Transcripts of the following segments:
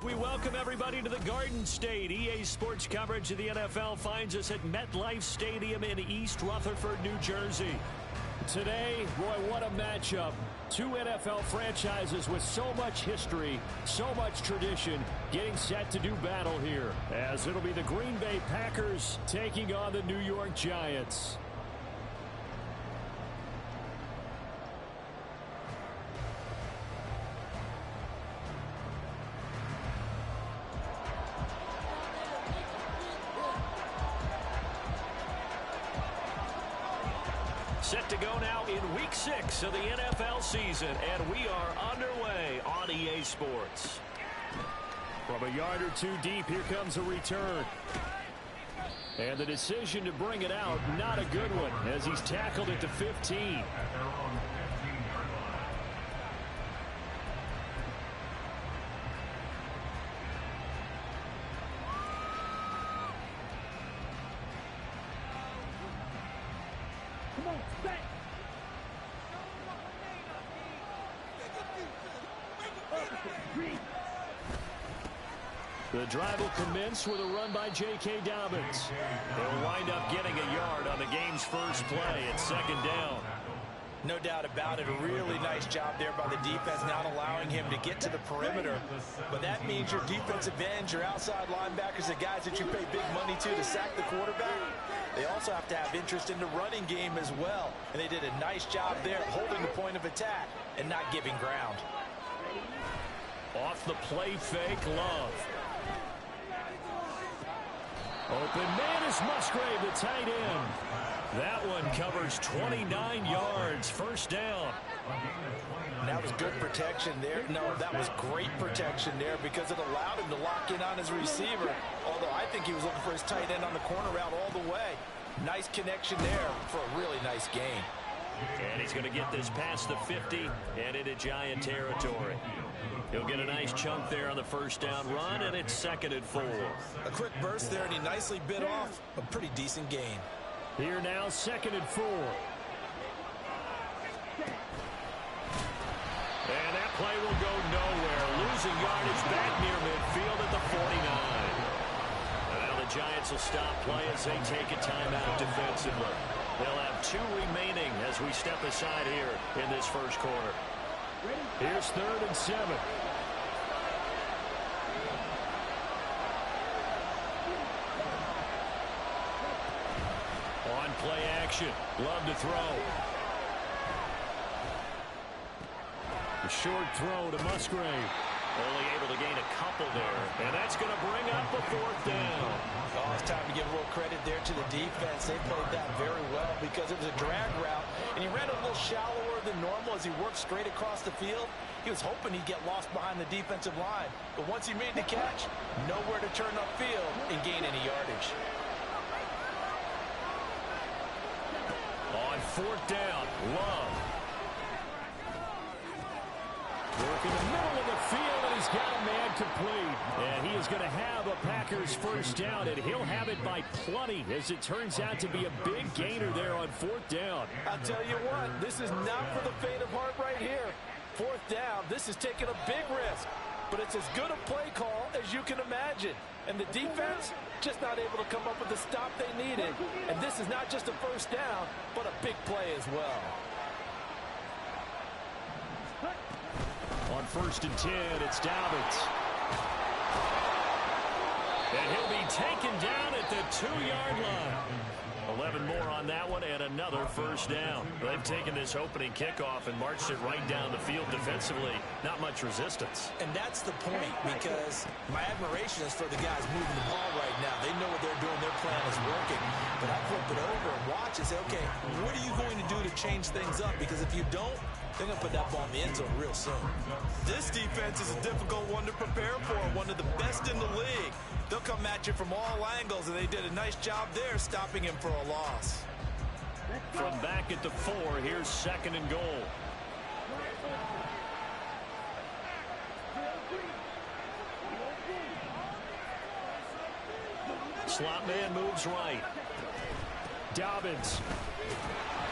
We welcome everybody to the Garden State. EA Sports coverage of the NFL finds us at MetLife Stadium in East Rutherford, New Jersey. Today, boy, what a matchup. Two NFL franchises with so much history, so much tradition, getting set to do battle here, as it'll be the Green Bay Packers taking on the New York Giants. Set to go now in Week 6 of the NFL season, and we are underway on EA Sports. From a yard or two deep, here comes a return. And the decision to bring it out, not a good one, as he's tackled at the 15. The drive will commence with a run by J.K. Dobbins. They'll wind up getting a yard on the game's first play at second down. No doubt about it. A really nice job there by the defense, not allowing him to get to the perimeter. But that means your defensive ends, your outside linebackers, the guys that you pay big money to sack the quarterback, they also have to have interest in the running game as well. And they did a nice job there holding the point of attack and not giving ground. Off the play fake, Love. Open man is Musgrave, the tight end. That one covers 29 yards, first down. That was good protection there. No, that was great protection there because it allowed him to lock in on his receiver. Although I think he was looking for his tight end on the corner route all the way. Nice connection there for a really nice gain. And he's going to get this past the 50 and into Giant territory. He'll get a nice chunk there on the first down run, and it's 2nd and 4. A quick burst there, and he nicely bit off a pretty decent gain. Here now, 2nd and 4. And that play will go nowhere. Losing yardage back near midfield at the 49. Now the Giants will stop play as they take a timeout defensively. They'll have 2 remaining as we step aside here in this first quarter. Here's 3rd and 7. On play action. Love to throw. The short throw to Musgrave. Only able to gain a couple there. And that's going to bring up a 4th down. Oh, it's time to give a little credit there to the defense. They played that very well because it was a drag route. And he ran a little shallower than normal as he worked straight across the field. He was hoping he'd get lost behind the defensive line. But once he made the catch, nowhere to turn upfield and gain any yardage. On 4th down, Love. Work in the middle of the field, and he's got a man complete. And he is going to have a Packers first down, and he'll have it by plenty, as it turns out to be a big gainer there on 4th down. I'll tell you what, this is not for the faint of heart right here. 4th down, this is taking a big risk. But it's as good a play call as you can imagine. And the defense just not able to come up with the stop they needed. And this is not just a first down, but a big play as well. On 1st and 10, it's Dobbins. And he'll be taken down at the 2-yard line. 11 more on that one and another first down. They've taken this opening kickoff and marched it right down the field defensively. Not much resistance. And that's the point, because my admiration is for the guys moving the ball right now. They know what they're doing. Their plan is working. But I flip it over and watch and say, okay, what are you going to do to change things up? Because if you don't, they're going to put that ball in the end zone real soon. This defense is a difficult one to prepare for, one of the best in the league. They'll come at you from all angles, and they did a nice job there stopping him for a loss. From back at the 4, here's 2nd and goal. Slot man moves right. Dobbins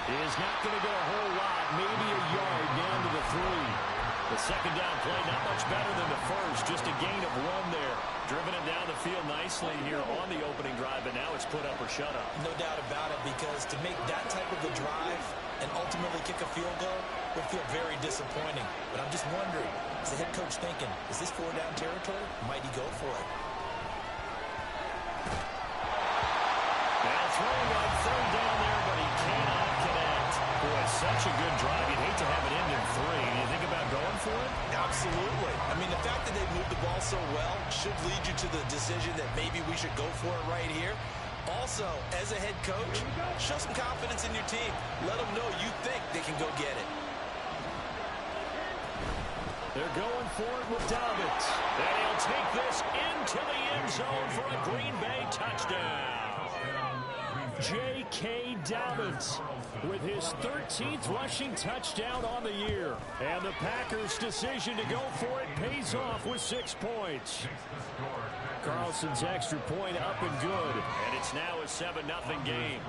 is not going to get a whole lot, maybe a yard down to the 3. The second down play, not much better than the first. Just a gain of 1 there. Driven it down the field nicely here on the opening drive, and now it's put up or shut up. No doubt about it, because to make that type of a drive and ultimately kick a field goal would feel very disappointing. But I'm just wondering, is the head coach thinking, is this 4-down territory? Might he go for it? Now throwing on 3rd down there, but he cannot connect. Boy, such a good drive. You'd hate to have it end in 3. Do you think about going for it? Absolutely. I mean, the fact that they moved the ball so well should lead you to the decision that maybe we should go for it right here. Also, as a head coach, show some confidence in your team. Let them know you think they can go get it. They're going for it with Dobbins. And he'll take this into the end zone for a Green Bay touchdown. J.K. Dobbins with his 13th rushing touchdown on the year. And the Packers' decision to go for it pays off with 6 points. Carlson's extra point up and good. And it's now a 7-0 game.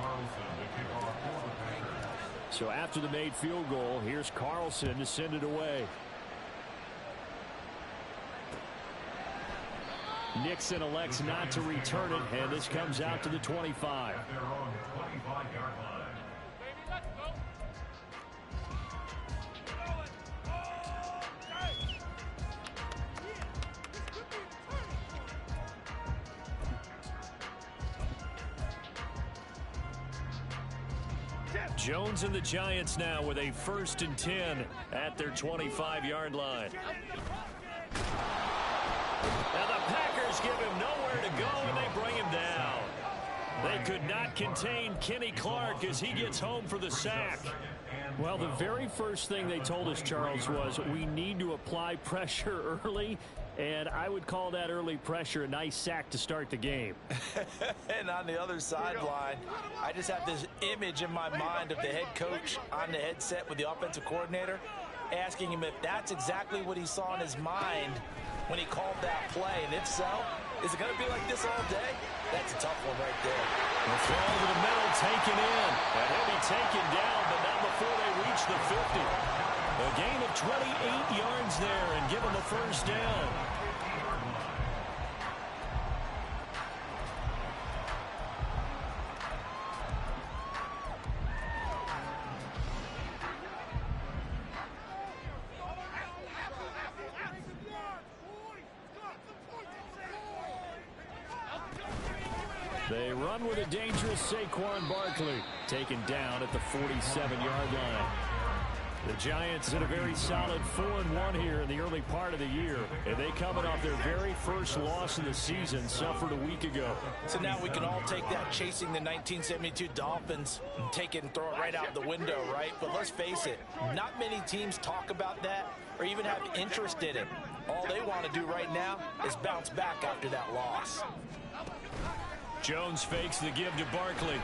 So after the made field goal, here's Carlson to send it away. Nixon elects not to return it, and this comes out to the 25. Jones and the Giants now with a 1st and 10 at their 25-yard line. Now the Packers give him nowhere to go, and they bring him down. They could not contain Kenny Clark as he gets home for the sack. Well, the very first thing they told us, Charles, was we need to apply pressure early, and I would call that early pressure a nice sack to start the game. And on the other sideline, I just have this image in my mind of the head coach on the headset with the offensive coordinator asking him if that's exactly what he saw in his mind when he called that play. And if so, is it going to be like this all day? That's a tough one right there. The throw to the middle taken in. And he'll be taken down, but not before they reach the 50. A gain of 28 yards there and give him the 1st down. They run with a dangerous Saquon Barkley, taken down at the 47-yard line. The Giants in a very solid 4-1 here in the early part of the year, and they coming off their very first loss in the season, suffered a week ago. So now we can all take that chasing the 1972 Dolphins and take it and throw it right out the window, right? But let's face it, not many teams talk about that or even have interest in it. All they want to do right now is bounce back after that loss. Jones fakes the give to Barkley.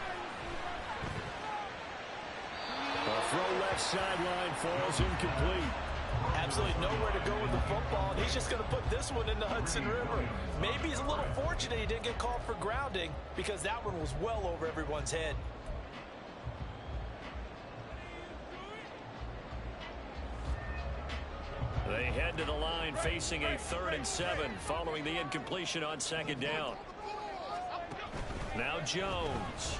A throw left sideline falls incomplete. Absolutely nowhere to go with the football, and he's just going to put this one in the Hudson River. Maybe he's a little fortunate he didn't get called for grounding because that one was well over everyone's head. They head to the line facing a 3rd and 7 following the incompletion on 2nd down. Now Jones.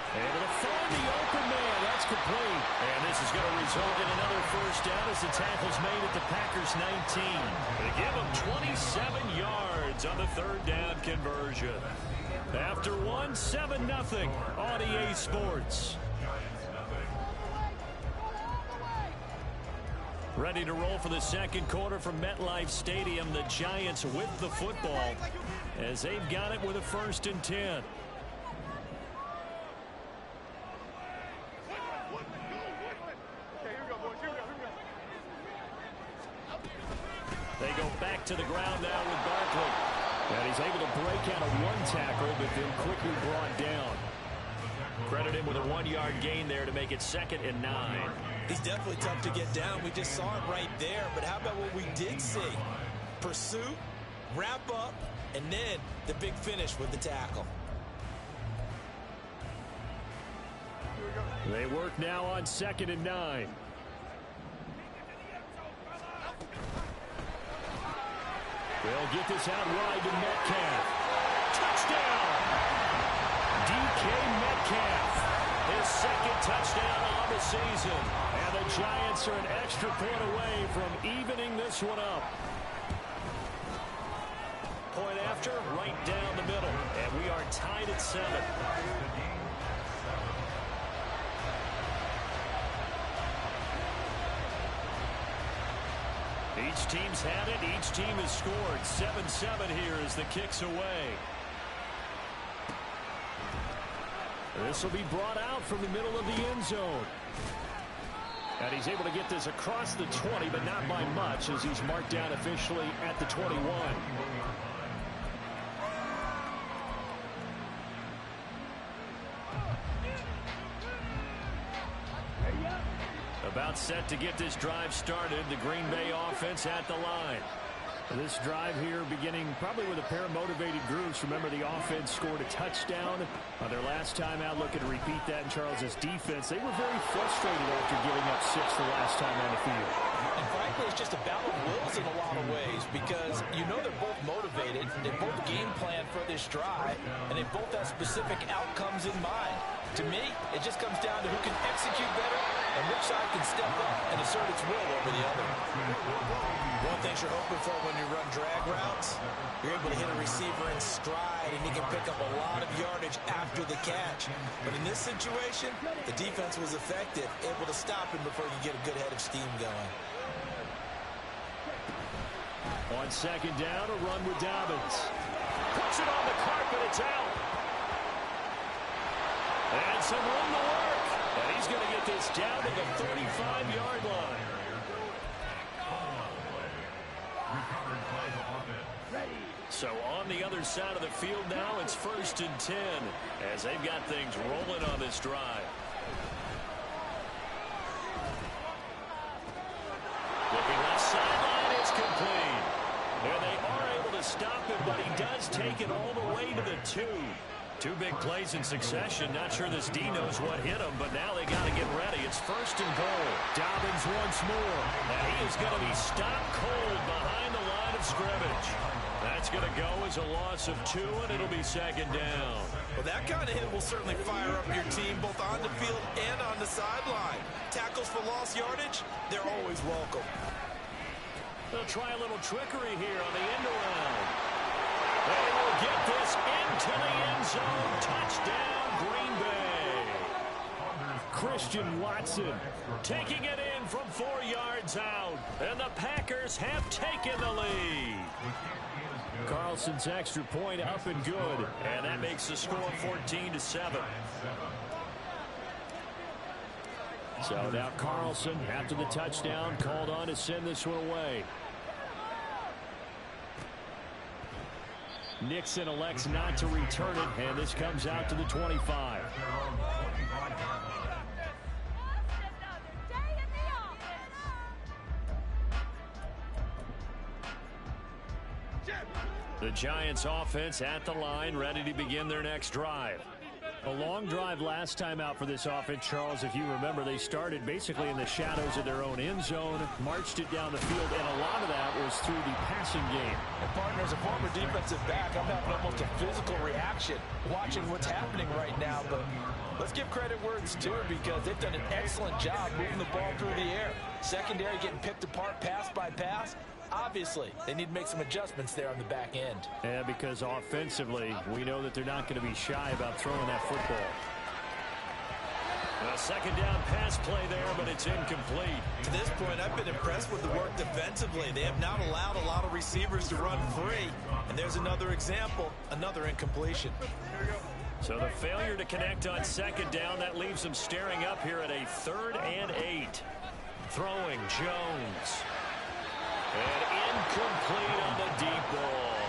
Able to find the open man. That's complete. And this is going to result in another 1st down as the tackle's made at the Packers 19. They give them 27 yards on the 3rd down conversion. After 7-0 on EA Sports. Ready to roll for the 2nd quarter from MetLife Stadium. The Giants with the football as they've got it with a 1st and 10. They go back to the ground now with Barkley. And he's able to break out of 1 tackle, but then quickly brought down. Credit him with a 1-yard gain there to make it 2nd and 9. He's definitely tough to get down. We just saw it right there. But how about what we did see? Pursuit, wrap up, and then the big finish with the tackle. They work now on 2nd and 9. They'll get this out wide to Metcalf. Touchdown! DK Metcalf. His second touchdown on the season. And the Giants are an extra point away from evening this one up. Point after, right down the middle. And we are tied at 7. Each team's had it. Each team has scored. 7-7 here as the kick's away. This will be brought out from the middle of the end zone. And he's able to get this across the 20, but not by much, as he's marked down officially at the 21. About set to get this drive started. The Green Bay offense at the line. This drive here beginning probably with a pair of motivated groups. Remember, the offense scored a touchdown on their last time out. Looking to repeat that in Charles's defense. They were very frustrated after giving up 6 the last time on the field. And frankly, it's just a battle of wills in a lot of ways, because you know they're both motivated. They both game plan for this drive, and they both have specific outcomes in mind. To me, it just comes down to who can execute better and which side can step up and assert its will over the other. One thing you're hoping for when you run drag routes, you're able to hit a receiver in stride, and he can pick up a lot of yardage after the catch. But in this situation, the defense was effective, able to stop him before you get a good head of steam going. On second down, a run with Dobbins. Puts it on the carpet, it's out. And some room to work. And he's going to get this down to the 35-yard line. So on the other side of the field now, it's 1st and 10 as they've got things rolling on this drive. Looking left sideline, it's complete. And they are able to stop him, but he does take it all the way to the 2. 2 big plays in succession. Not sure this D knows what hit him, but now they got to get ready. It's 1st and goal. Dobbins once more. And he is going to be stopped cold behind the line of scrimmage. That's going to go as a loss of 2, and it'll be 2nd down. Well, that kind of hit will certainly fire up your team both on the field and on the sideline. Tackles for lost yardage, they're always welcome. They'll try a little trickery here on the end around. They will get this into the end zone. Touchdown, Green Bay. Christian Watson taking it in from 4 yards out. And the Packers have taken the lead. Carlson's extra point up and good. And that makes the score 14-7. So now Carlson, after the touchdown, called on to send this one away. Nixon elects not to return it, and this comes out to the 25. The Giants offense at the line, ready to begin their next drive. A long drive last time out for this offense, Charles. If you remember, they started basically in the shadows of their own end zone, marched it down the field, and a lot of that was through the passing game. And partner, as a former defensive back, I'm having almost a physical reaction watching what's happening right now. But let's give credit where it's due, because they've done an excellent job moving the ball through the air. Secondary getting picked apart pass by pass. Obviously, they need to make some adjustments there on the back end. Yeah, because offensively, we know that they're not going to be shy about throwing that football. A 2nd down pass play there, but it's incomplete. To this point, I've been impressed with the work defensively. They have not allowed a lot of receivers to run free. And there's another example, another incompletion. So the failure to connect on 2nd down, that leaves them staring up here at a 3rd and 8. Throwing Jones. And incomplete on the deep ball.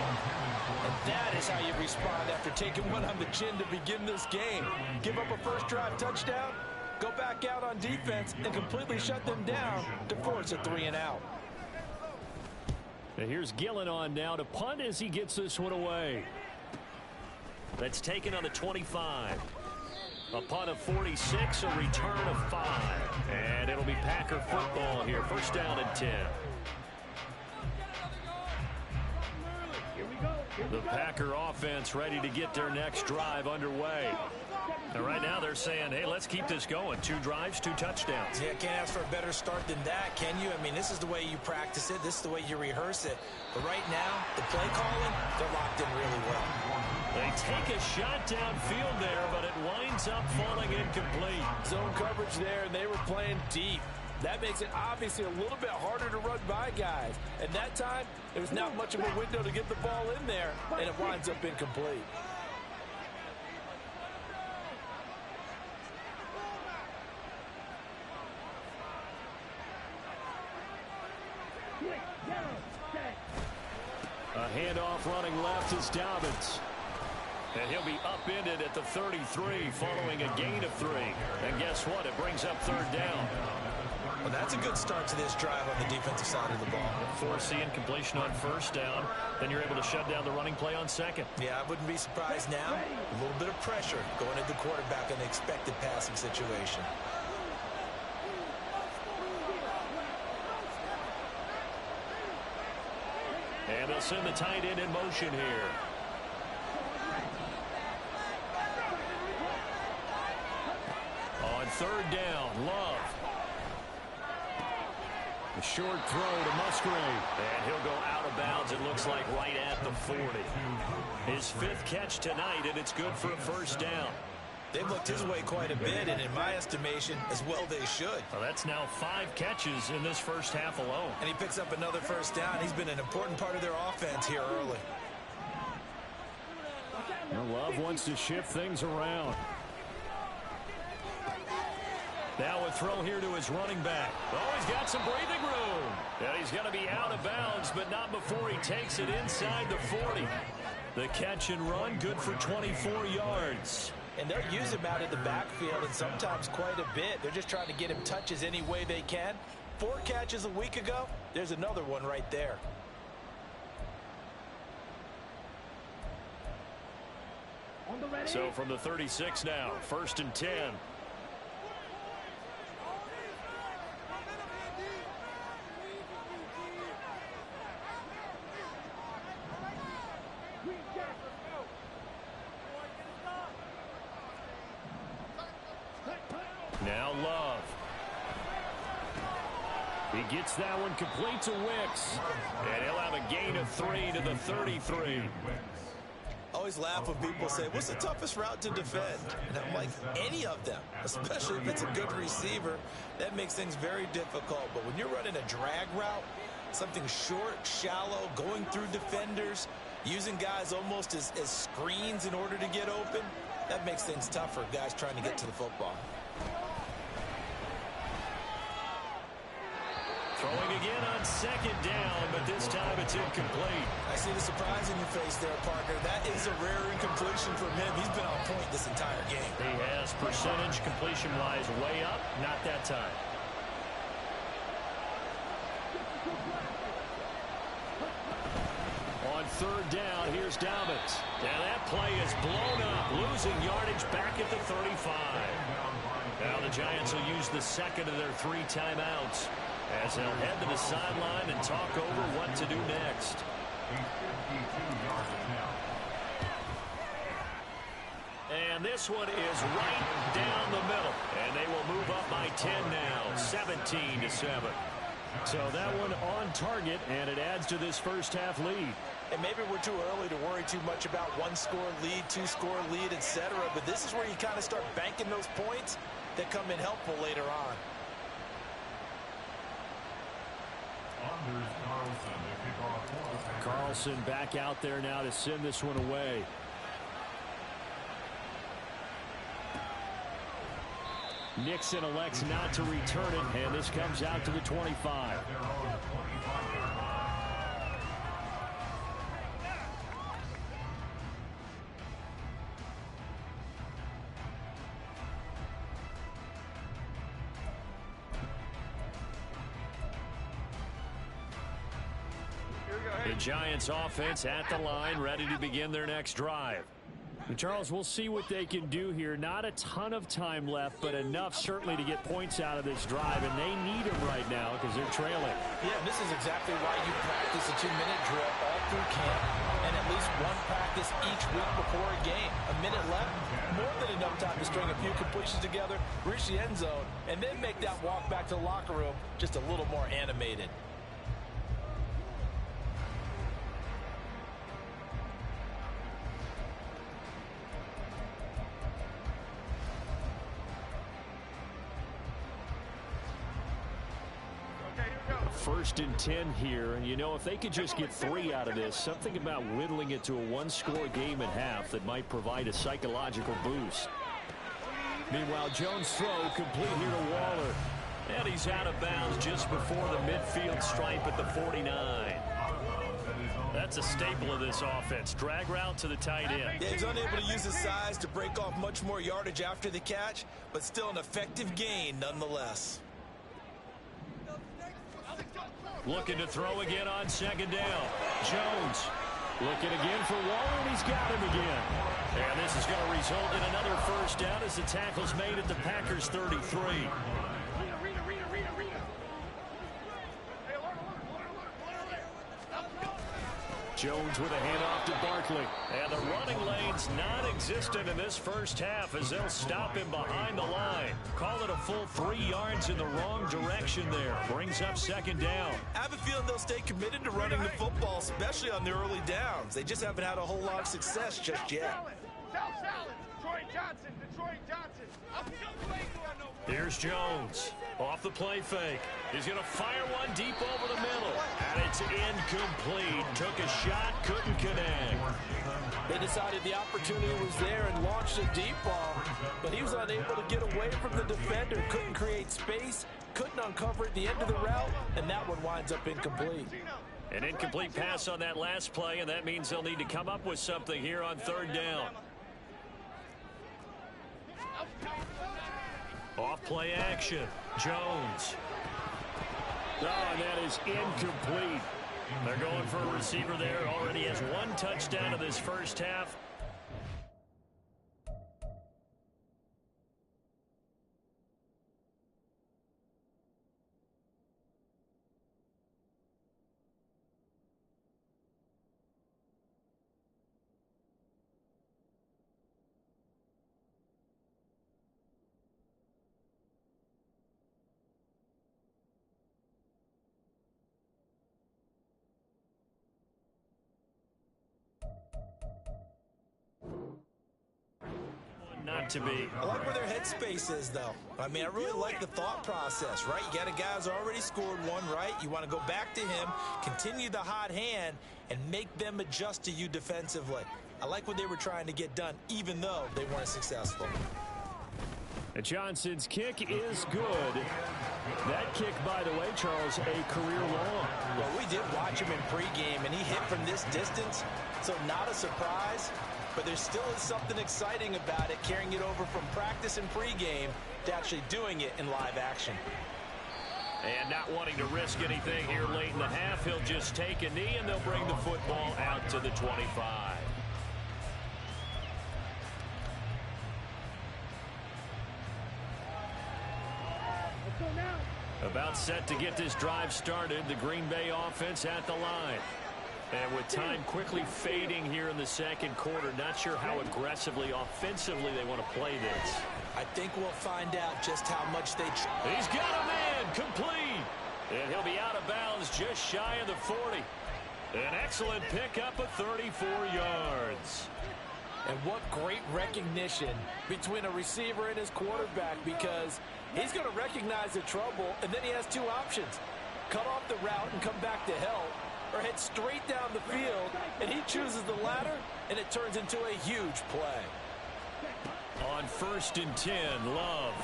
And that is how you respond after taking one on the chin to begin this game. Give up a first drive touchdown, go back out on defense, and completely shut them down to force a 3-and-out. And here's Gillen on now to punt as he gets this one away. That's taken on the 25. A punt of 46, a return of 5. And it'll be Packer football here. 1st down and 10. The Packer offense ready to get their next drive underway. And right now they're saying, hey, let's keep this going. 2 drives, 2 touchdowns. Yeah, can't ask for a better start than that, can you? I mean, this is the way you practice it. This is the way you rehearse it. But right now, the play calling, they're locked in really well. They take a shot downfield there, but it winds up falling incomplete. Zone coverage there, and they were playing deep. That makes it obviously a little bit harder to run by guys. And that time, there's not much of a window to get the ball in there, and it winds up incomplete. A handoff running left is Dobbins. And he'll be upended at the 33 following a gain of 3. And guess what? It brings up 3rd down. Well, that's a good start to this drive on the defensive side of the ball. Force the incompletion on 1st down. Then you're able to shut down the running play on 2nd. Yeah, I wouldn't be surprised now. A little bit of pressure going at the quarterback in the expected passing situation. And they'll send the tight end in motion here. On 3rd down, Love. A short throw to Musgrave. And he'll go out of bounds, it looks like, right at the 40. His 5th catch tonight, and it's good for a 1st down. They've looked his way quite a bit, and in my estimation, as well they should. Well, that's now 5 catches in this first half alone. And he picks up another 1st down. He's been an important part of their offense here early. Now Love wants to shift things around. Now a throw here to his running back. Oh, he's got some breathing room. And he's going to be out of bounds, but not before he takes it inside the 40. The catch and run, good for 24 yards. And they'll use him out in the backfield, and sometimes quite a bit. They're just trying to get him touches any way they can. 4 catches a week ago. There's another one right there. So from the 36 now, 1st and 10. Now Love. He gets that one complete to Wicks. And he'll have a gain of 3 to the 33. Always laugh when people say, what's the toughest route to defend? And I'm like, any of them, especially if it's a good receiver. That makes things very difficult. But when you're running a drag route, something short, shallow, going through defenders, using guys almost as screens in order to get open, that makes things tough for guys trying to get to the football. Throwing again on 2nd down, but this time it's incomplete. I see the surprise in your face there, Parker. That is a rare incompletion from him. He's been on point this entire game. He has percentage completion-wise way up, not that time. On 3rd down, here's Dobbins. Now that play is blown up, losing yardage back at the 35. Now the Giants will use the 2nd of their 3 timeouts, as they'll head to the sideline and talk over what to do next. And this one is right down the middle. And they will move up by 10 now, 17-7. So that one on target, and it adds to this first half lead. And maybe we're too early to worry too much about 1-score lead, 2-score lead, etc. But this is where you kind of start banking those points that come in helpful later on. Carlson back out there now to send this one away. Nixon elects not to return it, and this comes out to the 25. The Giants offense at the line, ready to begin their next drive. Charles, we'll see what they can do here. Not a ton of time left, but enough certainly to get points out of this drive, and they need them right now because they're trailing. Yeah, this is exactly why you practice a 2-minute drill all through camp and at least one practice each week before a game. A minute left, more than enough time to string a few completions together, reach the end zone, and then make that walk back to the locker room just a little more animated. First and 10 here, and you know, if they could just get 3 out of this, something about whittling it to a one-score game at half that might provide a psychological boost. Meanwhile, Jones' throw complete here to Waller. And he's out of bounds just before the midfield stripe at the 49. That's a staple of this offense. Drag route to the tight end. Yeah, he's unable to use his size to break off much more yardage after the catch, but still an effective gain nonetheless. Looking to throw again on second down. Jones looking again for Waller, and he's got him again. And this is going to result in another first down as the tackle's made at the Packers 33. Jones with a handoff to Barkley. And the running lane's non-existent in this first half as they'll stop him behind the line. Call it a full 3 yards in the wrong direction there. Brings up second down. I have a feling they'll stay committed to running the football, especially on the early downs. They just haven't had a whole lot of success just yet. Here's Jones. Off the play fake. He's going to fire one deep over the middle. And it's incomplete. Took a shot, couldn't connect. They decided the opportunity was there and launched a deep ball, but he was unable to get away from the defender. Couldn't create space, couldn't uncover at the end of the route, and that one winds up incomplete. An incomplete pass on that last play, and that means they'll need to come up with something here on third down. Off play action. Jones. Oh, and that is incomplete. They're going for a receiver there. Already has 1 touchdown in this first half. Not to be. I like where their headspace is, though. I mean, I really like the thought process, right? You got a guy who's already scored one, right? You want to go back to him, continue the hot hand, and make them adjust to you defensively. I like what they were trying to get done, even though they weren't successful. And Johnson's kick is good. That kick, by the way, Charles, a career long. Well, we did watch him in pregame, and he hit from this distance, so not a surprise. But there still is something exciting about it, carrying it over from practice and pregame to actually doing it in live action. And not wanting to risk anything here late in the half, he'll just take a knee, and they'll bring the football out to the 25. About set to get this drive started, the Green Bay offense at the line. And with time quickly fading here in the second quarter, not sure how aggressively, offensively they want to play this. I think we'll find out just how much they try. He's got a man, complete. And he'll be out of bounds just shy of the 40. An excellent pickup of 34 yards. And what great recognition between a receiver and his quarterback, because he's going to recognize the trouble, and then he has 2 options. Cut off the route and come back to help, or head straight down the field, and he chooses the latter, and it turns into a huge play. On 1st and 10, Love.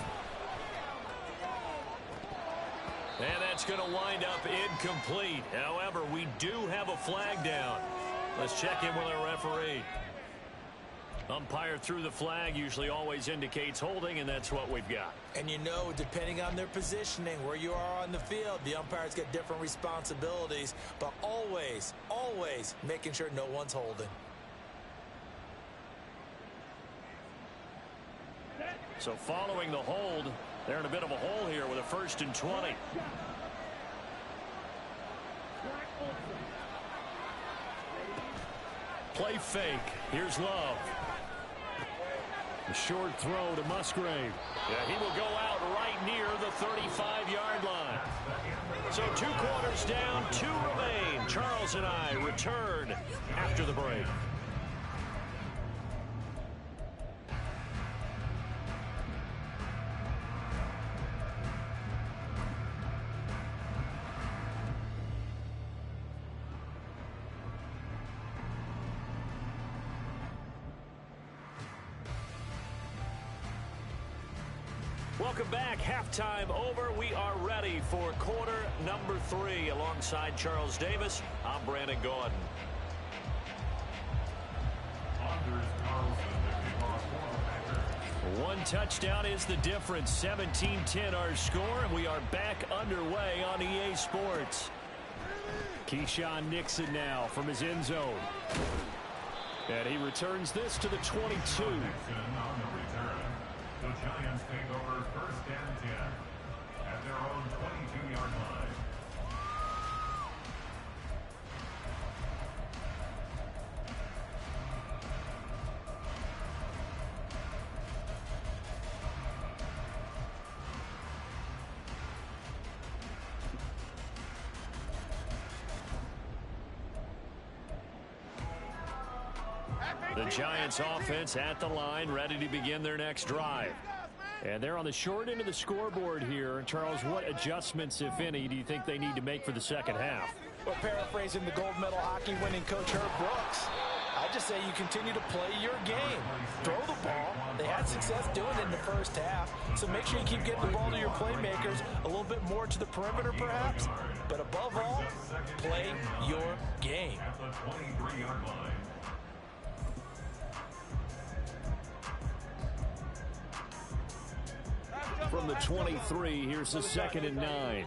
And that's going to wind up incomplete. However, we do have a flag down. Let's check in with our referee. Umpire threw the flag, usually always indicates holding, and that's what we've got. And you know, depending on their positioning, where you are on the field, the umpires get different responsibilities, but always, always making sure no one's holding. So following the hold, they're in a bit of a hole here with a 1st and 20. Play fake. Here's Love. A short throw to Musgrave. Yeah, he will go out right near the 35-yard line. So 2 quarters down, 2 remain. Charles and I return after the break. Welcome back. Halftime over. We are ready for quarter number 3. Alongside Charles Davis, I'm Brandon Gaudin. One touchdown is the difference. 17-10 our score, and we are back underway on EA Sports. Keyshawn Nixon now from his end zone. And he returns this to the 22. The Giants take over 1st and 10 at their own 22-yard line. The Giants offense at the line, ready to begin their next drive. And they're on the short end of the scoreboard here. Charles, what adjustments, if any, do you think they need to make for the second half? Well, paraphrasing the gold medal hockey winning coach Herb Brooks, I just say you continue to play your game. Throw the ball. They had success doing it in the first half, so make sure you keep getting the ball to your playmakers a little bit more to the perimeter perhaps. But above all, play your game. At the 23-yard line. From the 23, here's the 2nd and 9.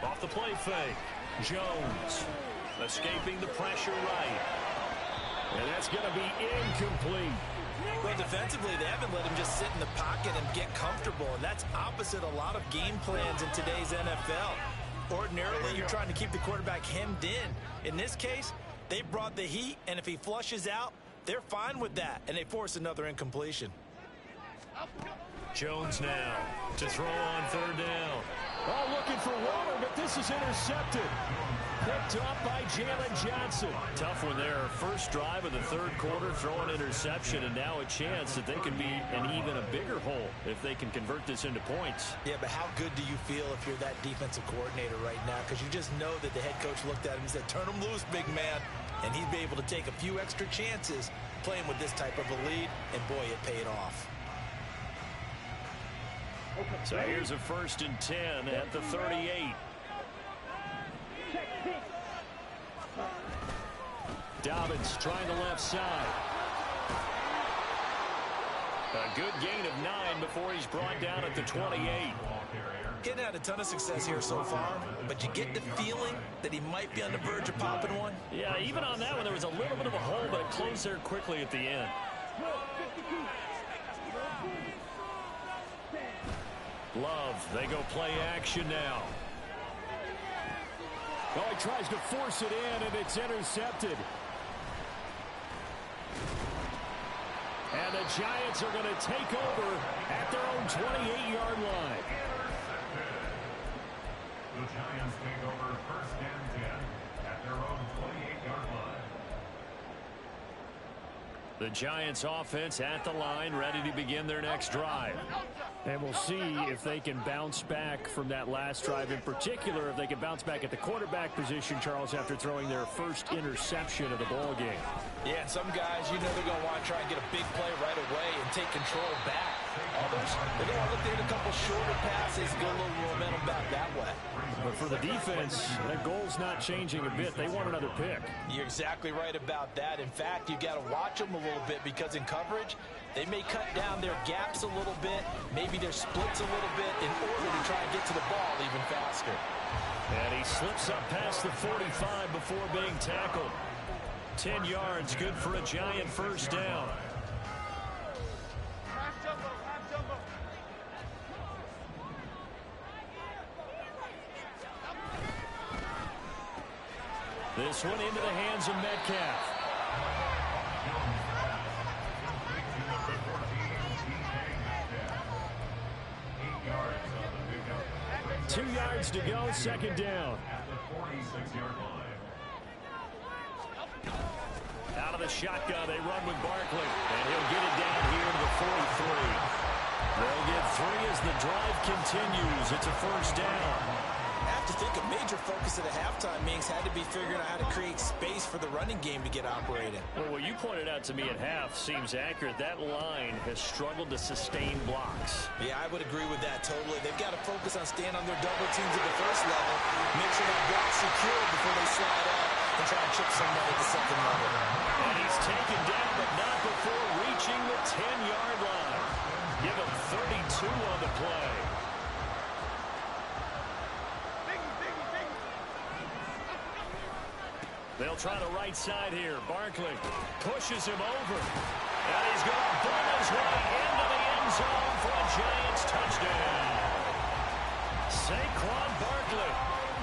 Off the play fake. Jones escaping the pressure right. And that's going to be incomplete. Well, defensively, they haven't let him just sit in the pocket and get comfortable, and that's opposite a lot of game plans in today's NFL. Ordinarily, you're trying to keep the quarterback hemmed in. In this case, they brought the heat, and if he flushes out, they're fine with that, and they force another incompletion. Jones now to throw on 3rd down. Oh, looking for water, but this is intercepted. Picked up by Jalen Johnson. Tough one there. First drive of the 3rd quarter, throw an interception, and now a chance that they can be in even a bigger hole if they can convert this into points. Yeah, but how good do you feel if you're that defensive coordinator right now? Because you just know that the head coach looked at him and said, turn him loose, big man. And he'd be able to take a few extra chances playing with this type of a lead, and boy, it paid off. So here's a 1st and 10 at the 38. Dobbins trying the left side. A good gain of 9 before he's brought down at the 28. Getting had a ton of success here so far, but you get the feeling that he might be on the verge of popping one. Yeah, even on that one, there was a little bit of a hole, but it closed there quickly at the end. Love, they go play action now. Oh, he tries to force it in, and it's intercepted. And the Giants are going to take over at their own 28-yard line. The Giants take over 1st and 10 at their own 28-yard line. The Giants offense at the line, ready to begin their next drive. And we'll see if they can bounce back from that last drive, in particular if they can bounce back at the quarterback position, Charles, after throwing their first interception of the ball game. Yeah, and some guys, you know they're going to want to try and get a big play right away and take control back. Others, they're going to look to hit a couple shorter passes, get a little momentum back that way. But for the defense, their goal's not changing a bit. They want another pick. You're exactly right about that. In fact, you got to watch them a little bit because in coverage, they may cut down their gaps a little bit, maybe their splits a little bit in order to try and get to the ball even faster. And he slips up past the 45 before being tackled. 10 yards, good for a Giant 1st down. This one into the hands of Metcalf. 2 yards to go, second down. At the 46-yard line. Out of the shotgun, they run with Barkley. And he'll get it down here to the 43. They'll get 3 as the drive continues. It's a first down. I have to think a major focus at the halftime meetings had to be figuring out how to create space for the running game to get operating. Well, what you pointed out to me at half seems accurate. That line has struggled to sustain blocks. Yeah, I would agree with that totally. They've got to focus on staying on their double teams at the first level, make sure that block's secure before they slide off and try and chip someone at the second level. And he's taken down, but not before reaching the 10-yard line. Give him 32 on the play. They'll try the right side here. Barkley pushes him over. And he's going to burn his way into the end zone for a Giants touchdown. Saquon Barkley,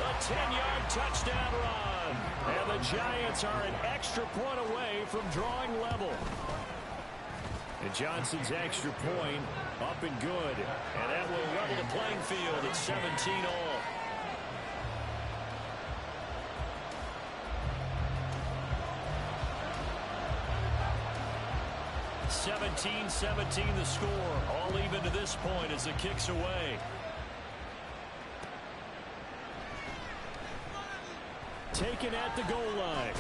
a 10-yard touchdown run. And the Giants are an extra point away from drawing level. And Johnson's extra point up and good. And that will level the playing field at 17-all. 17-17 the score. All even to this point as the kick's away. Taken at the goal line.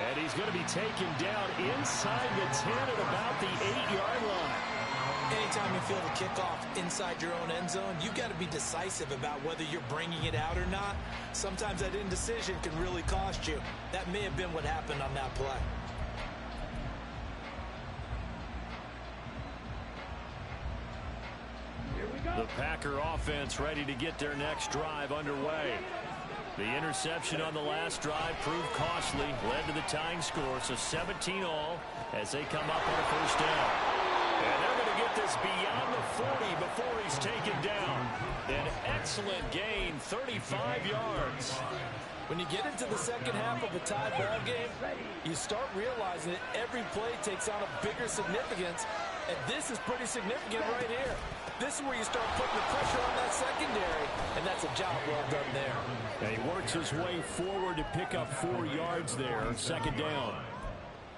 And he's going to be taken down inside the 10 at about the 8-yard line. Anytime you feel the kickoff inside your own end zone, you've got to be decisive about whether you're bringing it out or not. Sometimes that indecision can really cost you. That may have been what happened on that play. The Packer offense ready to get their next drive underway. The interception on the last drive proved costly, led to the tying score, so 17-all as they come up on a first down. And they're going to get this beyond the 40 before he's taken down. An excellent gain, 35 yards. When you get into the second half of a tie ball game, you start realizing that every play takes on a bigger significance, and this is pretty significant right here. This is where you start putting the pressure on that secondary, and that's a job well done there. And he works his way forward to pick up 4 yards there, second down.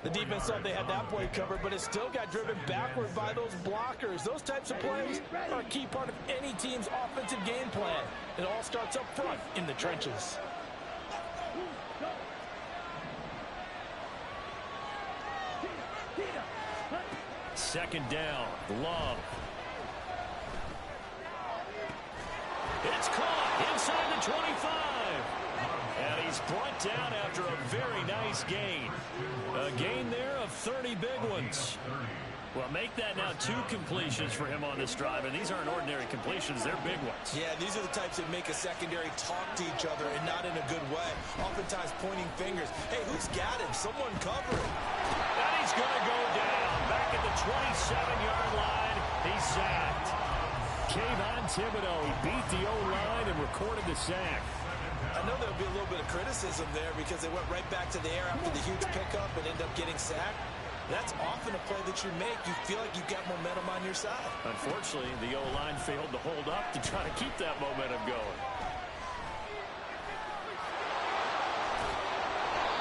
The defense thought they had that play covered, but it still got driven backward by those blockers. Those types of plays are a key part of any team's offensive game plan. It all starts up front in the trenches. Second down, Love. It's caught inside the 25. And he's brought down after a very nice gain. A gain there of 30 big ones. Well, make that now 2 completions for him on this drive, and these aren't ordinary completions, they're big ones. Yeah, these are the types that make a secondary talk to each other and not in a good way. Oftentimes pointing fingers. Hey, who's got him? Someone covering. And he's going to go down. Back at the 27-yard line, he's sacked. Kayvon Thibodeaux, he beat the O-line and recorded the sack. I know there'll be a little bit of criticism there because they went right back to the air after the huge pickup and end up getting sacked. That's often a play that you make. You feel like you've got momentum on your side. Unfortunately, the O-line failed to hold up to try to keep that momentum going.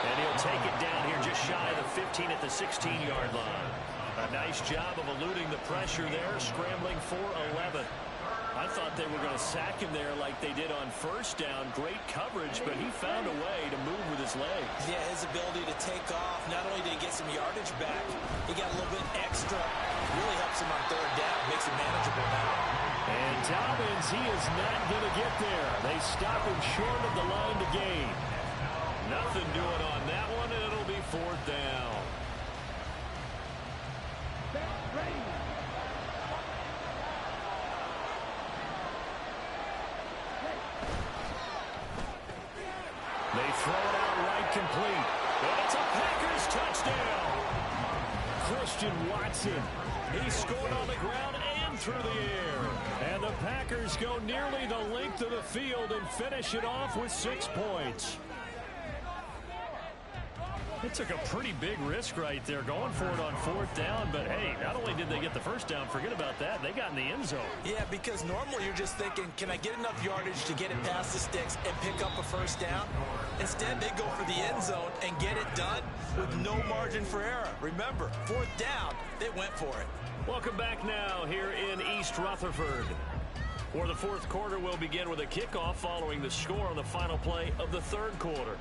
And he'll take it down here just shy of the 15 at the 16-yard line. A nice job of eluding the pressure there, scrambling for 11. I thought they were going to sack him there like they did on first down. Great coverage, but he found a way to move with his legs. Yeah, his ability to take off. Not only did he get some yardage back, he got a little bit extra. Really helps him on third down. Makes it manageable now. And Dobbins, he is not going to get there. They stop him short of the line to gain. Nothing doing on that one, and it'll be fourth down. They throw it out right complete. And it's a Packers touchdown. Christian Watson. He scored on the ground and through the air. And the Packers go nearly the length of the field and finish it off with 6 points. It took a pretty big risk right there going for it on 4th down, but hey, not only did they get the first down, forget about that, they got in the end zone. Yeah, because normally you're just thinking, can I get enough yardage to get it past the sticks and pick up a first down? Instead, they go for the end zone and get it done with no margin for error. Remember, 4th down, they went for it. Welcome back now here in East Rutherford. For the 4th quarter, we'll begin with a kickoff following the score on the final play of the 3rd quarter.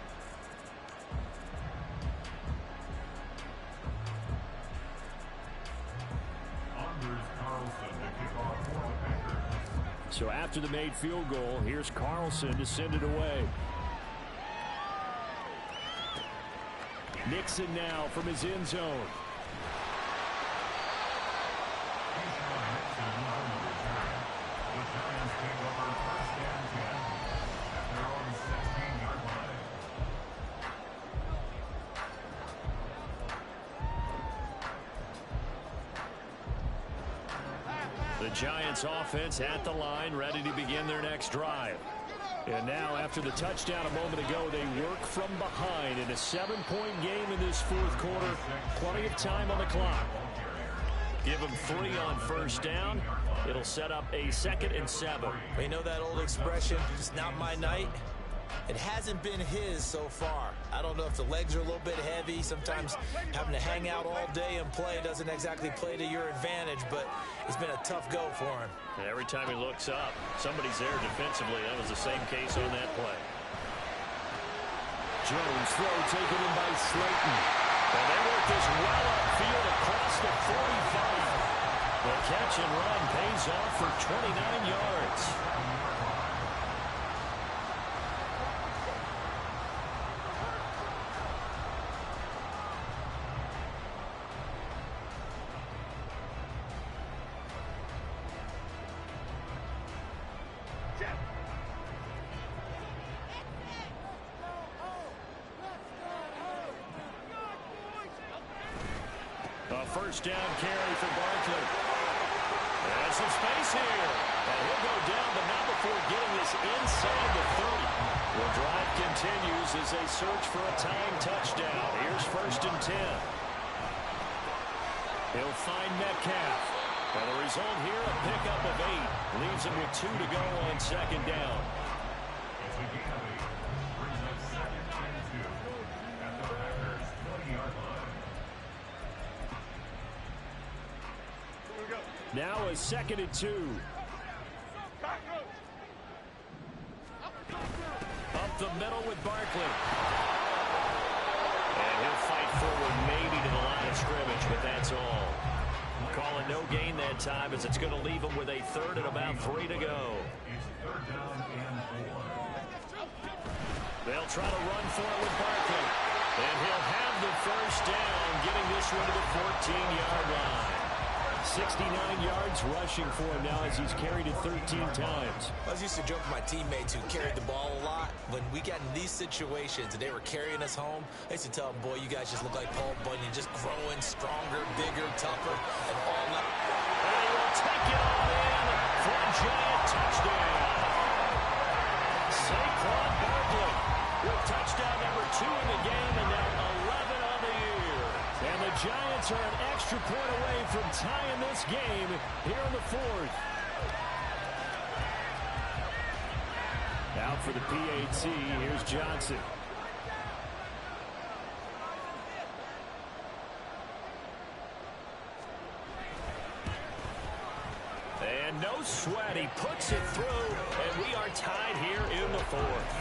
So after the made field goal, here's Carlson to send it away. Nixon now from his end zone. The Giants offense at the line, ready to begin their next drive. And now after the touchdown a moment ago, they work from behind in a 7-point game in this 4th quarter. Plenty of time on the clock. Give them 3 on first down. It'll set up a 2nd and 7. You know that old expression, it's not my night? It hasn't been his so far. I don't know if the legs are a little bit heavy. Sometimes having to hang out all day and play doesn't exactly play to your advantage, but it's been a tough go for him. And every time he looks up, somebody's there defensively. That was the same case on that play. Jones throw taken in by Slayton. And they work this well upfield across the 45. The catch and run pays off for 29 yards. First down carry for Barkley. There's some space here. And he'll go down, but not before getting this inside the 30. The drive continues as they search for a tying touchdown. Here's 1st and 10. He'll find Metcalf. And the result here, a pickup of 8. Leaves him with 2 to go on 2nd down. It's a gain of 8. Brings up 2nd and 2 at the Packers' 20-yard line. Now a 2nd and 2. Up the middle with Barkley. And he'll fight forward maybe to the line of scrimmage, but that's all. Calling no gain that time as it's going to leave him with a 3rd and about 3 to go. It's 3rd down and 4. They'll try to run for it with Barkley. And he'll have the first down, getting this one to the 14-yard line. 69 yards rushing for him now as he's carried it 13 times. I was used to joke with my teammates who carried the ball a lot. When we got in these situations and they were carrying us home, I used to tell them, boy, you guys just look like Paul Bunyan, just growing stronger, bigger, tougher, and all that. And he will take it all in for a giant touchdown. Saquon Barkley with touchdown number 2 in the game and now 11 on the year. And the Giants are an extra point away from tying this game here in the 4th. Out for the PAT, here's Johnson. And no sweat, he puts it through, and we are tied here in the 4th.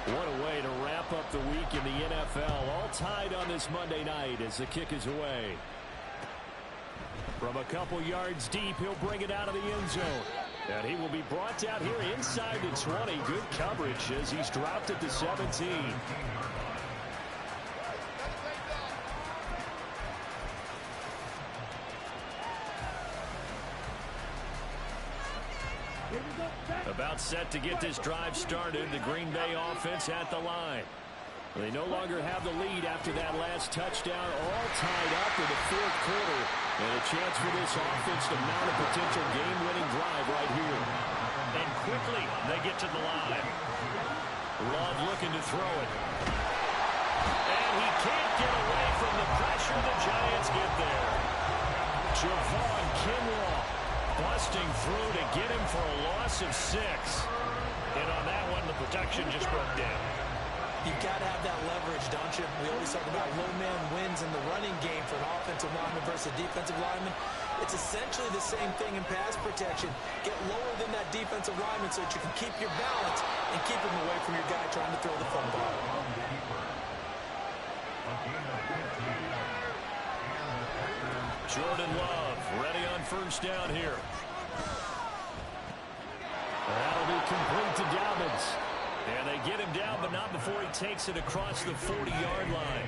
What a way to wrap up the week in the NFL. All tied on this Monday night as the kick is away. From a couple yards deep, he'll bring it out of the end zone. And he will be brought down here inside the 20. Good coverage as he's dropped at the 17. About set to get this drive started. The Green Bay offense at the line. They no longer have the lead after that last touchdown, all tied up in the fourth quarter. And a chance for this offense to mount a potential game-winning drive right here. And quickly, they get to the line. Love looking to throw it. And he can't get away from the pressure. The Giants get there. Javon Kinlaw busting through to get him for a loss of 6. And on that one, the protection just broke down. You've got to have that leverage, don't you? We always talk about low man wins in the running game for an offensive lineman versus a defensive lineman. It's essentially the same thing in pass protection. Get lower than that defensive lineman so that you can keep your balance and keep him away from your guy trying to throw the football. Jordan Love ready on first down here. That'll be complete to Dobbins. And they get him down, but not before he takes it across the 40-yard line.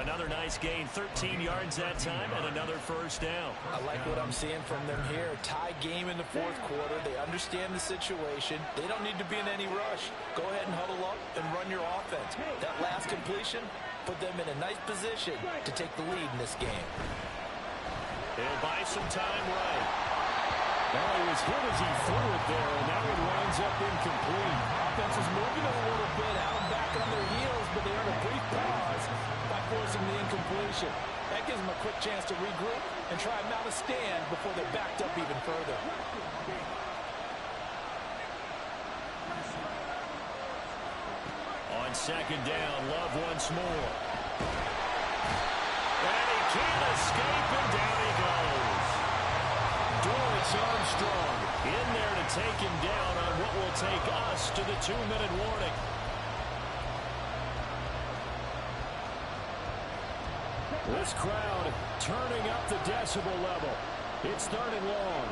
Another nice gain, 13 yards that time, and another first down. I like what I'm seeing from them here. Tie game in the fourth quarter. They understand the situation. They don't need to be in any rush. Go ahead and huddle up and run your offense. That last completion put them in a nice position to take the lead in this game. They'll buy some time right. Well, he was hit as he threw it there, and that one winds up incomplete. Offense is moving a little bit out back on their heels, but they earn a brief pause by forcing the incompletion. That gives them a quick chance to regroup and try and mount a stand before they're backed up even further. On second down, Love once more. And he can't escape, and down he goes. Dorrance Armstrong in there to take him down on what will take us to the 2-minute warning. This crowd turning up the decibel level. It's third and long.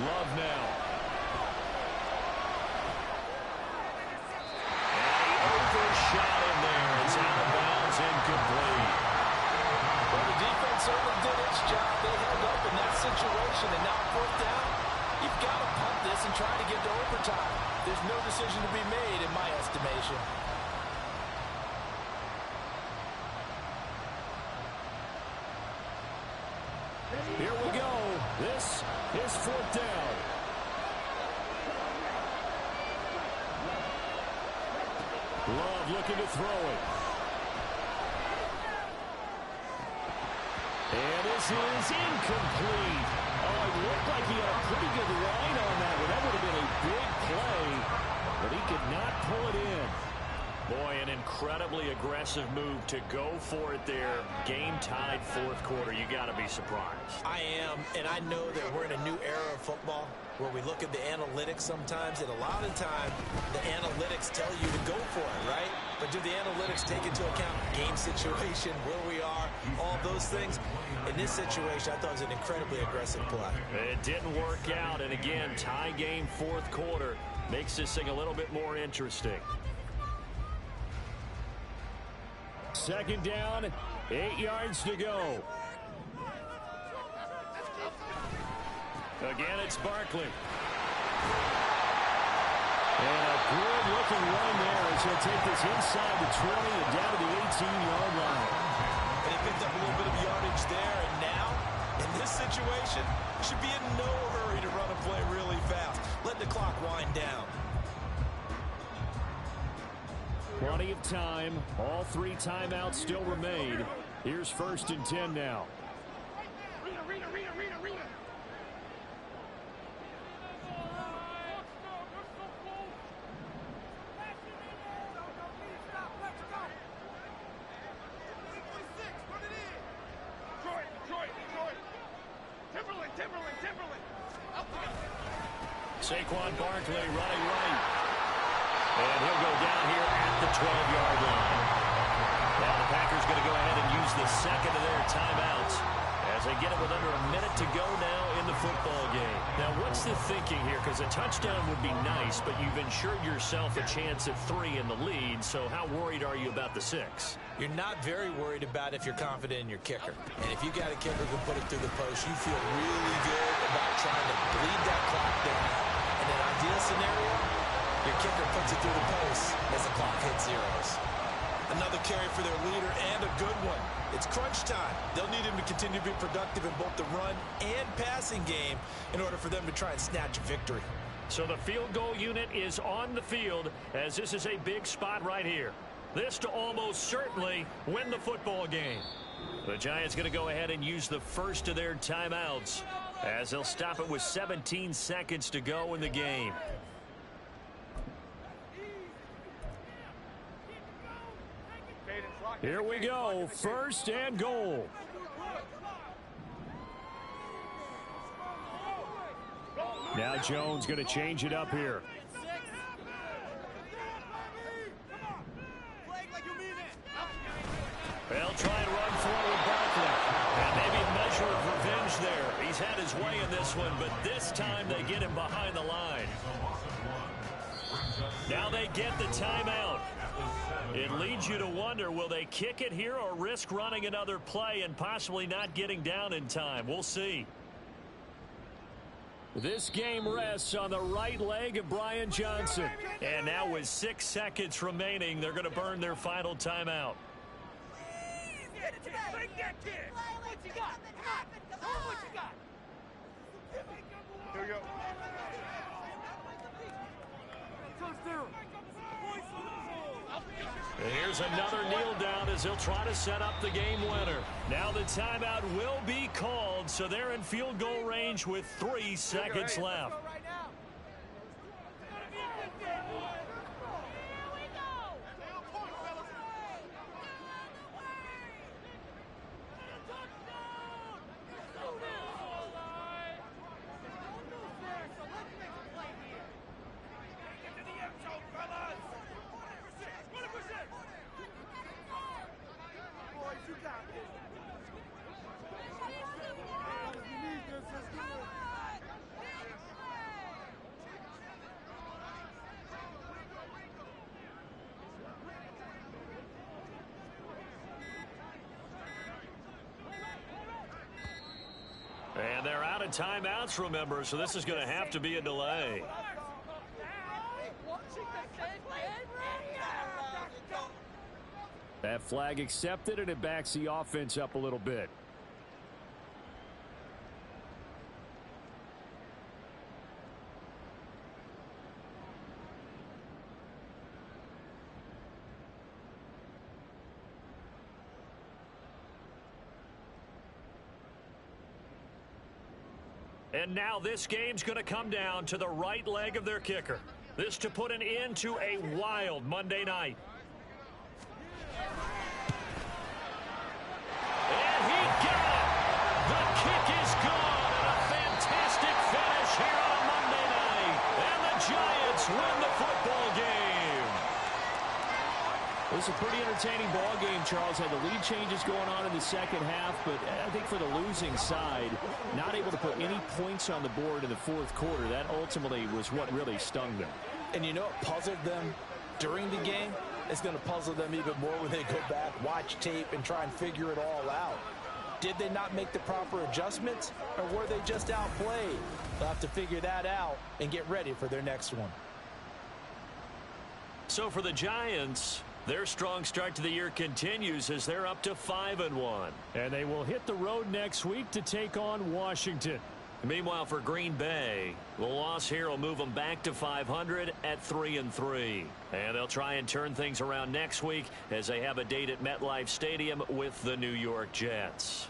Love now. And he overshot him there. It's out of bounds, incomplete. Well, the defense certainly did its job. They held up in that situation, and now fourth down, you've got to punt this and try to get to overtime. There's no decision to be made in my estimation. Here we go. This is fourth down. Love looking to throw it. And this is incomplete. Oh, it looked like he had a pretty good line on that one. That would have been a big play, but he could not pull it in. Boy, an incredibly aggressive move to go for it there. Game-tied fourth quarter. You got to be surprised. I am, and I know that we're in a new era of football where we look at the analytics sometimes, and a lot of the time, the analytics tell you to go for it, right? But do the analytics take into account game situation, where we are, all those things? In this situation, I thought it was an incredibly aggressive play. It didn't work out, and again, tie game fourth quarter makes this thing a little bit more interesting. Second down, 8 yards to go. Again, it's Barkley. And a good-looking run there as he'll take this inside the 20 and down to the 18-yard line. And he picked up a little bit of yardage there, and now, in this situation, should be in no hurry to run a play really fast. Let the clock wind down. Plenty of time. All 3 timeouts still remain. Here's first and 10 now. Saquon Barkley running right. And he'll go down here at the 12-yard line. Now the Packers going to go ahead and use the second of their timeouts as they get it with under a minute to go now in the football game. Now, what's the thinking here? Because a touchdown would be nice, but you've ensured yourself a chance at 3 in the lead, so how worried are you about the 6? You're not very worried about if you're confident in your kicker. And if you got a kicker who can put it through the post, you feel really good about trying to bleed that clock down and an ideal scenario, your kicker puts it through the post as the clock hits zeros. Another carry for their leader and a good one. It's crunch time. They'll need him to continue to be productive in both the run and passing game in order for them to try and snatch a victory. So the field goal unit is on the field as this is a big spot right here. This to almost certainly win the football game. The Giants going to go ahead and use the first of their timeouts as they'll stop it with 17 seconds to go in the game. Here we go, first and goal. Now Jones going to change it up here. They'll try and run forward Barkley. And maybe a measure of revenge there. He's had his way in this one, but this time they get him behind the line. Now they get the timeout. It leads you to wonder, will they kick it here or risk running another play and possibly not getting down in time? We'll see. This game rests on the right leg of Brian Johnson. And now with 6 seconds remaining, they're going to burn their final timeout. Here we go. And here's another kneel down as he'll try to set up the game winner. Now the timeout will be called, so they're in field goal range with 3 seconds left. And they're out of timeouts, remember, so this is going to have to be a delay. That flag accepted, and it backs the offense up a little bit. And now this game's going to come down to the right leg of their kicker. This to put an end to a wild Monday night. And he got it! The kick is gone, and a fantastic finish here on Monday night. And the Giants win the football game. It was a pretty entertaining ball game, Charles. Had the lead changes going on in the second half, but I think for the losing side, not able to put any points on the board in the fourth quarter. That ultimately was what really stung them. And you know what puzzled them during the game? It's going to puzzle them even more when they go back, watch tape, and try and figure it all out. Did they not make the proper adjustments, or were they just outplayed? They'll have to figure that out and get ready for their next one. So for the Giants, their strong start to the year continues as they're up to 5-1. And they will hit the road next week to take on Washington. Meanwhile, for Green Bay, the loss here will move them back to 500 at 3-3. And they'll try and turn things around next week as they have a date at MetLife Stadium with the New York Jets.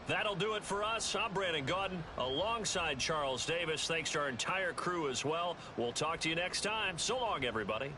That'll do it for us. I'm Brandon Gaudin alongside Charles Davis. Thanks to our entire crew as well. We'll talk to you next time. So long, everybody.